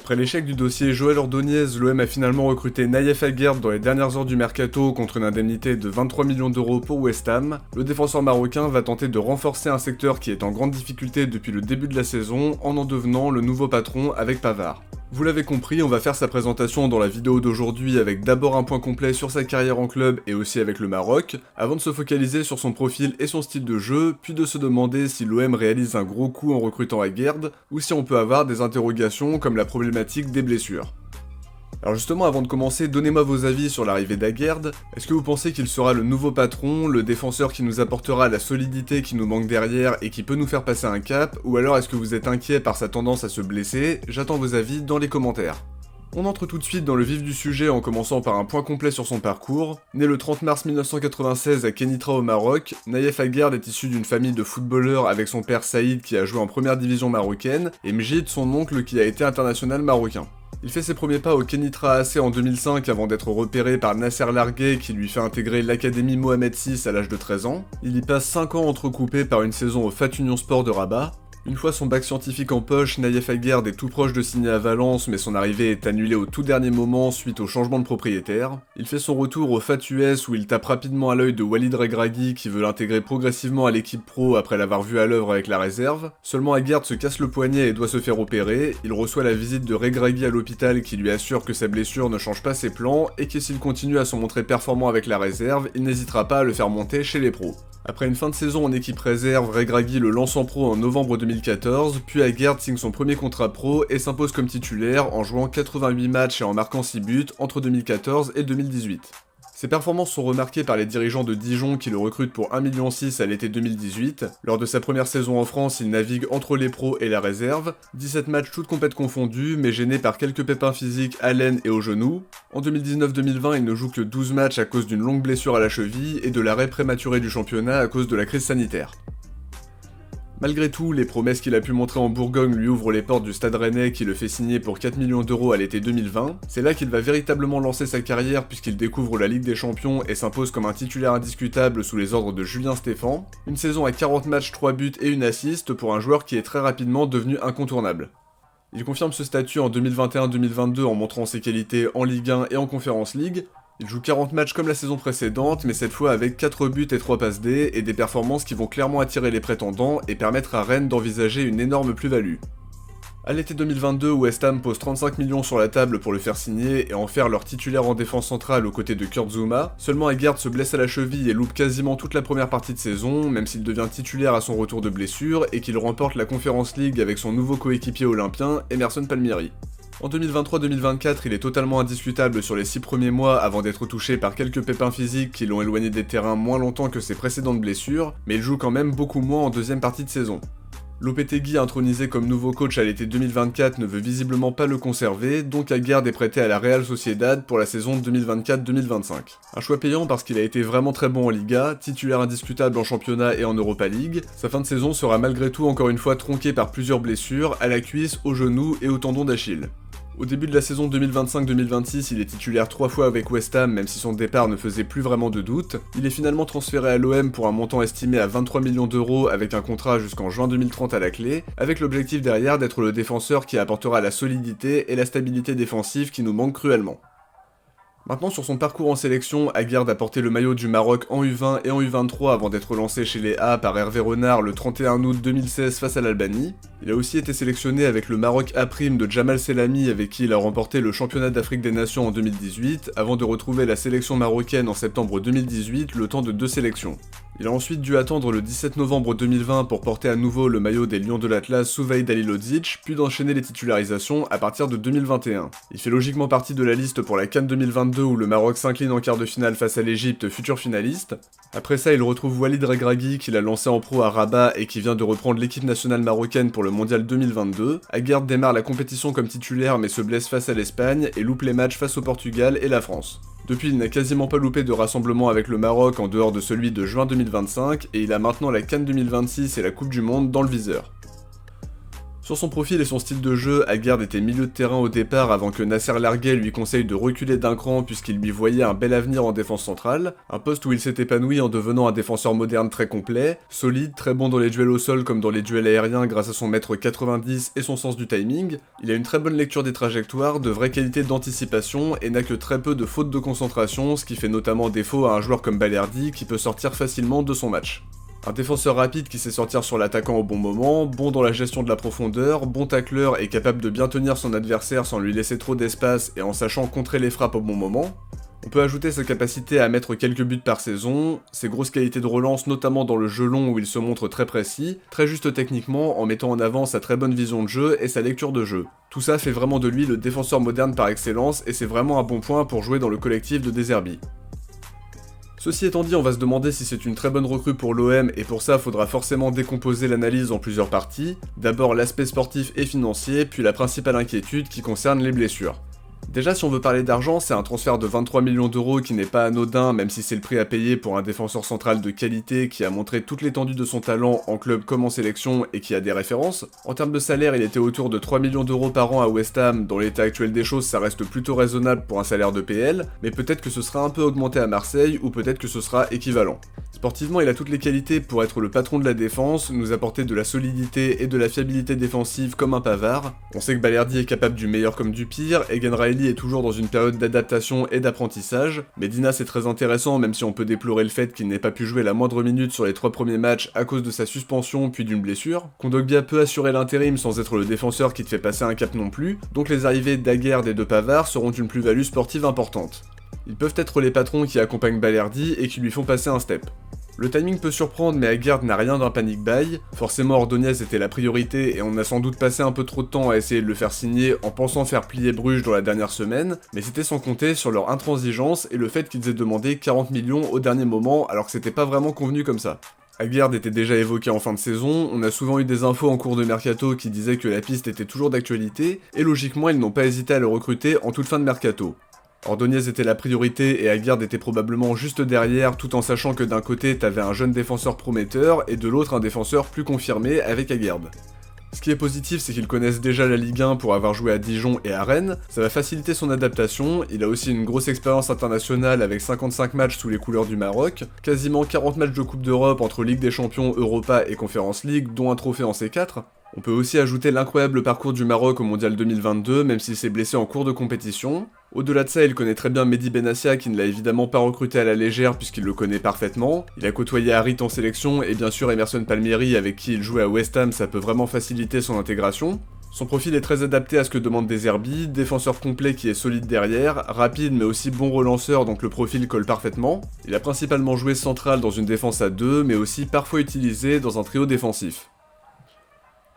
Après l'échec du dossier Joël Ordóñez, l'OM a finalement recruté Nayef Aguerd dans les dernières heures du mercato contre une indemnité de 23 millions d'euros pour West Ham. Le défenseur marocain va tenter de renforcer un secteur qui est en grande difficulté depuis le début de la saison en devenant le nouveau patron avec Pavard. Vous l'avez compris, on va faire sa présentation dans la vidéo d'aujourd'hui avec d'abord un point complet sur sa carrière en club et aussi avec le Maroc, avant de se focaliser sur son profil et son style de jeu, puis de se demander si l'OM réalise un gros coup en recrutant Aguerd, ou si on peut avoir des interrogations comme la problématique des blessures. Alors justement, avant de commencer, donnez-moi vos avis sur l'arrivée d'Aguerd. Est-ce que vous pensez qu'il sera le nouveau patron, le défenseur qui nous apportera la solidité qui nous manque derrière et qui peut nous faire passer un cap, ou alors est-ce que vous êtes inquiet par sa tendance à se blesser? J'attends vos avis dans les commentaires. On entre tout de suite dans le vif du sujet en commençant par un point complet sur son parcours. Né le 30 mars 1996 à Kenitra au Maroc, Nayef Aguerd est issu d'une famille de footballeurs avec son père Saïd qui a joué en première division marocaine, et Mjid, son oncle, qui a été international marocain. Il fait ses premiers pas au Kenitra AC en 2005 avant d'être repéré par Nasser Largué qui lui fait intégrer l'académie Mohamed VI à l'âge de 13 ans. Il y passe 5 ans entrecoupés par une saison au FAT Union Sport de Rabat. Une fois son bac scientifique en poche, Nayef Aguerd est tout proche de signer à Valence, mais son arrivée est annulée au tout dernier moment suite au changement de propriétaire. Il fait son retour au FAT US où il tape rapidement à l'œil de Walid Regragui qui veut l'intégrer progressivement à l'équipe pro après l'avoir vu à l'œuvre avec la réserve. Seulement Aguerd se casse le poignet et doit se faire opérer. Il reçoit la visite de Regragui à l'hôpital qui lui assure que sa blessure ne change pas ses plans et que s'il continue à se montrer performant avec la réserve, il n'hésitera pas à le faire monter chez les pros. Après une fin de saison en équipe réserve, Regragui le lance en pro en novembre 2014, puis Aguerd signe son premier contrat pro et s'impose comme titulaire en jouant 88 matchs et en marquant 6 buts entre 2014 et 2018. Ses performances sont remarquées par les dirigeants de Dijon qui le recrutent pour 1,6 million à l'été 2018. Lors de sa première saison en France, il navigue entre les pros et la réserve. 17 matchs toutes compètes confondues, mais gêné par quelques pépins physiques à l'aine et au genou. En 2019-2020, il ne joue que 12 matchs à cause d'une longue blessure à la cheville et de l'arrêt prématuré du championnat à cause de la crise sanitaire. Malgré tout, les promesses qu'il a pu montrer en Bourgogne lui ouvrent les portes du Stade Rennais qui le fait signer pour 4 millions d'euros à l'été 2020. C'est là qu'il va véritablement lancer sa carrière puisqu'il découvre la Ligue des Champions et s'impose comme un titulaire indiscutable sous les ordres de Julien Stéphan. Une saison à 40 matchs, 3 buts et une assist pour un joueur qui est très rapidement devenu incontournable. Il confirme ce statut en 2021-2022 en montrant ses qualités en Ligue 1 et en Conference League. Il joue 40 matchs comme la saison précédente, mais cette fois avec 4 buts et 3 passes D, et des performances qui vont clairement attirer les prétendants et permettre à Rennes d'envisager une énorme plus-value. À l'été 2022, West Ham pose 35 millions sur la table pour le faire signer et en faire leur titulaire en défense centrale aux côtés de Kurt Zouma. Seulement Aguerd se blesse à la cheville et loupe quasiment toute la première partie de saison, même s'il devient titulaire à son retour de blessure et qu'il remporte la Conference League avec son nouveau coéquipier olympien, Emerson Palmieri. En 2023-2024, il est totalement indiscutable sur les 6 premiers mois avant d'être touché par quelques pépins physiques qui l'ont éloigné des terrains moins longtemps que ses précédentes blessures, mais il joue quand même beaucoup moins en deuxième partie de saison. Lopetegui, intronisé comme nouveau coach à l'été 2024, ne veut visiblement pas le conserver, donc Aguerd est prêté à la Real Sociedad pour la saison 2024-2025. Un choix payant parce qu'il a été vraiment très bon en Liga, titulaire indiscutable en championnat et en Europa League. Sa fin de saison sera malgré tout encore une fois tronquée par plusieurs blessures, à la cuisse, au genou et au tendon d'Achille. Au début de la saison 2025-2026, il est titulaire 3 fois avec West Ham, même si son départ ne faisait plus vraiment de doute. Il est finalement transféré à l'OM pour un montant estimé à 23 millions d'euros avec un contrat jusqu'en juin 2030 à la clé, avec l'objectif derrière d'être le défenseur qui apportera la solidité et la stabilité défensive qui nous manquent cruellement. Maintenant sur son parcours en sélection, Aguerd a porté le maillot du Maroc en U20 et en U23 avant d'être lancé chez les A par Hervé Renard le 31 août 2016 face à l'Albanie. Il a aussi été sélectionné avec le Maroc A' de Jamal Selami avec qui il a remporté le championnat d'Afrique des Nations en 2018, avant de retrouver la sélection marocaine en septembre 2018 le temps de 2 sélections. Il a ensuite dû attendre le 17 novembre 2020 pour porter à nouveau le maillot des Lions de l'Atlas sous Vahid Halilodzic, puis d'enchaîner les titularisations à partir de 2021. Il fait logiquement partie de la liste pour la CAN 2022 où le Maroc s'incline en quart de finale face à l'Égypte, futur finaliste. Après ça, il retrouve Walid Regragui qu'il a lancé en pro à Rabat et qui vient de reprendre l'équipe nationale marocaine pour le mondial 2022. Aguerd démarre la compétition comme titulaire mais se blesse face à l'Espagne et loupe les matchs face au Portugal et la France. Depuis, il n'a quasiment pas loupé de rassemblement avec le Maroc en dehors de celui de juin 2025 et il a maintenant la CAN 2026 et la Coupe du Monde dans le viseur. Sur son profil et son style de jeu, Aguerd était milieu de terrain au départ avant que Nasser Larguet lui conseille de reculer d'un cran puisqu'il lui voyait un bel avenir en défense centrale, un poste où il s'est épanoui en devenant un défenseur moderne très complet, solide, très bon dans les duels au sol comme dans les duels aériens grâce à son mètre 90 et son sens du timing. Il a une très bonne lecture des trajectoires, de vraies qualités d'anticipation et n'a que très peu de fautes de concentration, ce qui fait notamment défaut à un joueur comme Balerdi qui peut sortir facilement de son match. Un défenseur rapide qui sait sortir sur l'attaquant au bon moment, bon dans la gestion de la profondeur, bon tacleur et capable de bien tenir son adversaire sans lui laisser trop d'espace et en sachant contrer les frappes au bon moment. On peut ajouter sa capacité à mettre quelques buts par saison, ses grosses qualités de relance notamment dans le jeu long où il se montre très précis, très juste techniquement en mettant en avant sa très bonne vision de jeu et sa lecture de jeu. Tout ça fait vraiment de lui le défenseur moderne par excellence et c'est vraiment un bon point pour jouer dans le collectif de De Zerbi. Ceci étant dit, on va se demander si c'est une très bonne recrue pour l'OM et pour ça, faudra forcément décomposer l'analyse en plusieurs parties. D'abord l'aspect sportif et financier, puis la principale inquiétude qui concerne les blessures. Déjà, si on veut parler d'argent, c'est un transfert de 23 millions d'euros qui n'est pas anodin, même si c'est le prix à payer pour un défenseur central de qualité qui a montré toute l'étendue de son talent en club comme en sélection et qui a des références. En termes de salaire, il était autour de 3 millions d'euros par an à West Ham, dans l'état actuel des choses ça reste plutôt raisonnable pour un salaire de PL, mais peut-être que ce sera un peu augmenté à Marseille ou peut-être que ce sera équivalent. Sportivement, il a toutes les qualités pour être le patron de la défense, nous apporter de la solidité et de la fiabilité défensive comme un Pavard. On sait que Balerdi est capable du meilleur comme du pire, Egan Riley est toujours dans une période d'adaptation et d'apprentissage. Medina c'est très intéressant même si on peut déplorer le fait qu'il n'ait pas pu jouer la moindre minute sur les 3 premiers matchs à cause de sa suspension puis d'une blessure. Kondogbia peut assurer l'intérim sans être le défenseur qui te fait passer un cap non plus, donc les arrivées d'Aguerd et de Pavard seront une plus-value sportive importante. Ils peuvent être les patrons qui accompagnent Balerdi et qui lui font passer un step. Le timing peut surprendre mais Aguerd n'a rien d'un panic buy, forcément Ordonez était la priorité et on a sans doute passé un peu trop de temps à essayer de le faire signer en pensant faire plier Bruges dans la dernière semaine, mais c'était sans compter sur leur intransigeance et le fait qu'ils aient demandé 40 millions au dernier moment alors que c'était pas vraiment convenu comme ça. Aguerd était déjà évoqué en fin de saison, on a souvent eu des infos en cours de mercato qui disaient que la piste était toujours d'actualité, et logiquement ils n'ont pas hésité à le recruter en toute fin de mercato. Ordonez était la priorité et Aguerd était probablement juste derrière tout en sachant que d'un côté t'avais un jeune défenseur prometteur et de l'autre un défenseur plus confirmé avec Aguerd. Ce qui est positif c'est qu'ils connaissent déjà la Ligue 1 pour avoir joué à Dijon et à Rennes, ça va faciliter son adaptation, il a aussi une grosse expérience internationale avec 55 matchs sous les couleurs du Maroc, quasiment 40 matchs de Coupe d'Europe entre Ligue des Champions, Europa et Conference League dont un trophée en C4. On peut aussi ajouter l'incroyable parcours du Maroc au Mondial 2022, même s'il s'est blessé en cours de compétition. Au-delà de ça, il connaît très bien Mehdi Benassia qui ne l'a évidemment pas recruté à la légère puisqu'il le connaît parfaitement. Il a côtoyé Harit en sélection et bien sûr Emerson Palmieri avec qui il jouait à West Ham, ça peut vraiment faciliter son intégration. Son profil est très adapté à ce que demande De Zerbi, défenseur complet qui est solide derrière, rapide mais aussi bon relanceur donc le profil colle parfaitement. Il a principalement joué central dans une défense à 2 mais aussi parfois utilisé dans un trio défensif.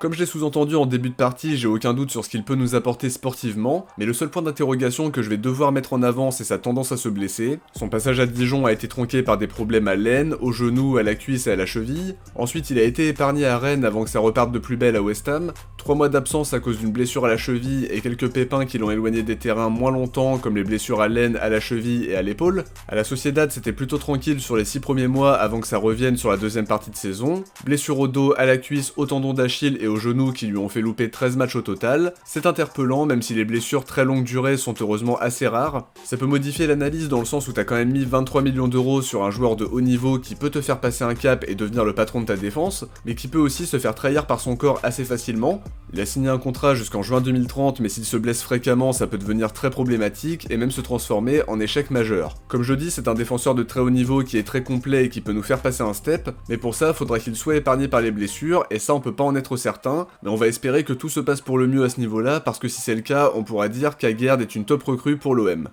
Comme je l'ai sous-entendu en début de partie, j'ai aucun doute sur ce qu'il peut nous apporter sportivement, mais le seul point d'interrogation que je vais devoir mettre en avant c'est sa tendance à se blesser. Son passage à Dijon a été tronqué par des problèmes à l'aine, au genou, à la cuisse et à la cheville. Ensuite il a été épargné à Rennes avant que ça reparte de plus belle à West Ham. 3 mois d'absence à cause d'une blessure à la cheville et quelques pépins qui l'ont éloigné des terrains moins longtemps comme les blessures à l'aine, à la cheville et à l'épaule. À la Sociedad c'était plutôt tranquille sur les 6 premiers mois avant que ça revienne sur la deuxième partie de saison. Blessure au dos, à la cuisse, au tendon d'Achille et aux genoux qui lui ont fait louper 13 matchs au total. C'est interpellant même si les blessures très longue durée sont heureusement assez rares. Ça peut modifier l'analyse dans le sens où t'as quand même mis 23 millions d'euros sur un joueur de haut niveau qui peut te faire passer un cap et devenir le patron de ta défense, mais qui peut aussi se faire trahir par son corps assez facilement. Il a signé un contrat jusqu'en juin 2030 mais s'il se blesse fréquemment ça peut devenir très problématique et même se transformer en échec majeur. Comme je dis c'est un défenseur de très haut niveau qui est très complet et qui peut nous faire passer un step, mais pour ça faudra qu'il soit épargné par les blessures et ça on peut pas en être certain, mais on va espérer que tout se passe pour le mieux à ce niveau-là, parce que si c'est le cas, on pourra dire qu'Aguerd est une top recrue pour l'OM.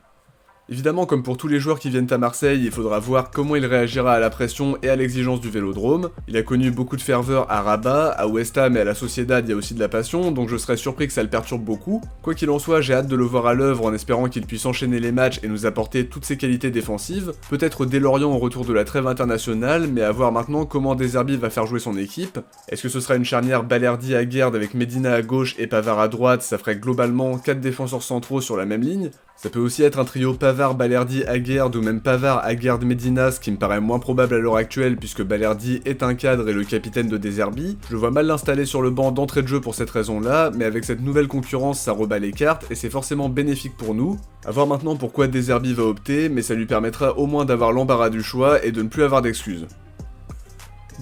Évidemment, comme pour tous les joueurs qui viennent à Marseille, il faudra voir comment il réagira à la pression et à l'exigence du Vélodrome. Il a connu beaucoup de ferveur à Rabat, à West Ham et à la Sociedad, il y a aussi de la passion, donc je serais surpris que ça le perturbe beaucoup. Quoi qu'il en soit, j'ai hâte de le voir à l'œuvre en espérant qu'il puisse enchaîner les matchs et nous apporter toutes ses qualités défensives, peut-être dès Lorient au retour de la trêve internationale, mais à voir maintenant comment De Zerbi va faire jouer son équipe. Est-ce que ce sera une charnière Balerdi-Aguerd avec Medina à gauche et Pavard à droite, ça ferait globalement 4 défenseurs centraux sur la même ligne? Ça peut aussi être un trio Pavard, Balerdi, Aguerd ou même Pavard, Aguerd, Medina, ce qui me paraît moins probable à l'heure actuelle puisque Balerdi est un cadre et le capitaine de Deserbi. Je vois mal l'installer sur le banc d'entrée de jeu pour cette raison-là, mais avec cette nouvelle concurrence ça rebat les cartes et c'est forcément bénéfique pour nous. A voir maintenant pourquoi Deserbi va opter, mais ça lui permettra au moins d'avoir l'embarras du choix et de ne plus avoir d'excuses.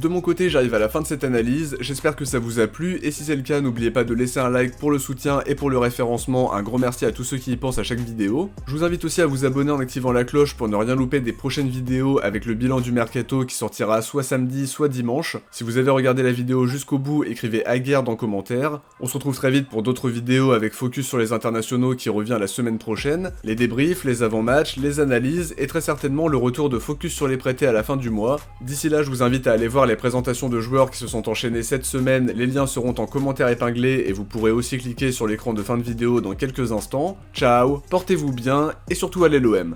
De mon côté, j'arrive à la fin de cette analyse, j'espère que ça vous a plu, et si c'est le cas, n'oubliez pas de laisser un like pour le soutien et pour le référencement, un grand merci à tous ceux qui y pensent à chaque vidéo. Je vous invite aussi à vous abonner en activant la cloche pour ne rien louper des prochaines vidéos avec le bilan du mercato qui sortira soit samedi, soit dimanche. Si vous avez regardé la vidéo jusqu'au bout, écrivez Aguerd en commentaire. On se retrouve très vite pour d'autres vidéos avec focus sur les internationaux qui revient la semaine prochaine, les débriefs, les avant-matchs, les analyses, et très certainement le retour de focus sur les prêtés à la fin du mois. D'ici là, je vous invite à aller voir les présentations de joueurs qui se sont enchaînées cette semaine, les liens seront en commentaire épinglé et vous pourrez aussi cliquer sur l'écran de fin de vidéo dans quelques instants. Ciao, portez-vous bien et surtout allez l'OM.